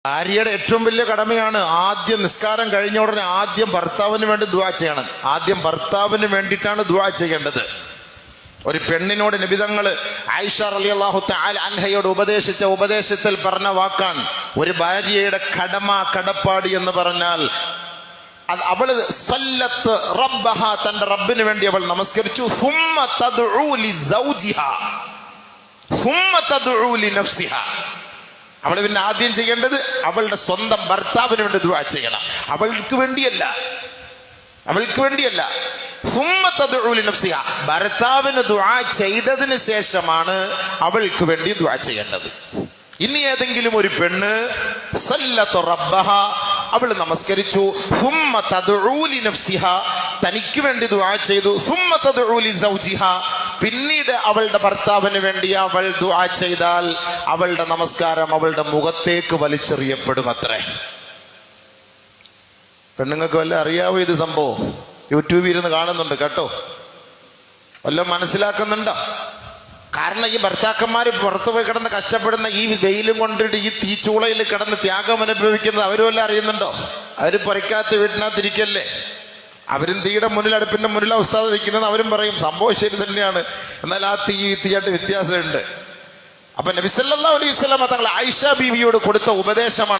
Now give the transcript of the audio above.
ഭാര്യയുടെ ഏറ്റവും വലിയ കടമയാണ് ആദ്യം നിസ്കാരം കഴിഞ്ഞ ഉടനെ ആദ്യം ഭർത്താവിന് വേണ്ടി ദുആ ചെയ്യണം. ആദ്യം ഭർത്താവിന് വേണ്ടിയിട്ടാണ് ദുആ ചെയ്യേണ്ടത്. ഒരു പെണ്ണിനോട് നബിതങ്ങള് ആയിഷ റളിയല്ലാഹു തആല അൻഹയോട് ഉപദേശിച്ച ഉപദേശത്തിൽ പറഞ്ഞ വാക്കാണ്, ഒരു ഭാര്യയുടെ കടപ്പാട് എന്ന് പറഞ്ഞാൽ അവള് സല്ലത്ത് റബ്ബഹ, തന്റെ റബ്ബിന് വേണ്ടി അവൾ നമസ്കരിച്ചു. സുമ്മ തദ്ഉ ലിസൗജിഹാ സുമ്മ തദ്ഉ ലിനഫ്സിഹാ. അവൾ പിന്നെ ആദ്യം ചെയ്യേണ്ടത് അവളുടെ സ്വന്തം ഭർത്താവിന് വേണ്ടി ദുആ ചെയ്യണം, അവൾക്ക് വേണ്ടിയല്ല. സുമ്മ തദ്ഉ ലിനഫ്സിഹാ, ഭർത്താവിന് ദുആ ചെയ്തതിന് ശേഷമാണ് അവൾക്ക് വേണ്ടി ദുആ ചെയ്യേണ്ടത്. ഇനി ഏതെങ്കിലും ഒരു പെണ്ണ് സല്ലത്ത് റബ്ബഹ, അവൾ നമസ്കരിച്ചു, സുമ്മ തദ്ഉ ലിനഫ്സിഹാ, തനിക്ക് വേണ്ടി ദുആ ചെയ്തു, സുമ്മ തദ്ഉ ലിസൗജിഹാ, പിന്നീട് അവളുടെ ഭർത്താവിന് വേണ്ടി അവൾ ദുആ ചെയ്താൽ അവളുടെ നമസ്കാരം അവളുടെ മുഖത്തേക്ക് വലിച്ചെറിയപ്പെടും അത്രേ. പെണ്ണുങ്ങൾക്ക് വല്ല അറിയാവോ ഇത് സംഭവം? യൂട്യൂബിൽ ഇരുന്ന് കാണുന്നുണ്ട് കേട്ടോ, വല്ലതും മനസ്സിലാക്കുന്നുണ്ടോ? കാരണം ഈ ഭർത്താക്കന്മാര് പുറത്തു പോയി കിടന്ന് കഷ്ടപ്പെടുന്ന ഈ വെയിലും കൊണ്ടിട്ട് ഈ തീച്ചൂളയിൽ കിടന്ന് ത്യാഗം അനുഭവിക്കുന്നത് അവരും വല്ല അറിയുന്നുണ്ടോ? അവര് പൊരയ്ക്കാത്ത വീട്ടിനകത്തിരിക്കല്ലേ, അവരും തീയുടെ മുന്നിൽ, അടുപ്പിന്റെ മുന്നിൽ ഉസ്താദ് നിൽക്കുന്നത്. അവരും പറയും സംഭവം ശരി തന്നെയാണ്, എന്നാൽ ആ തീയായിട്ട് വ്യത്യാസമുണ്ട്. അപ്പൊ നബി സല്ലല്ലാഹു അലൈഹി വസല്ലം തങ്ങൾ ആയിഷ ബീവിയോട് കൊടുത്ത ഉപദേശമാണ്.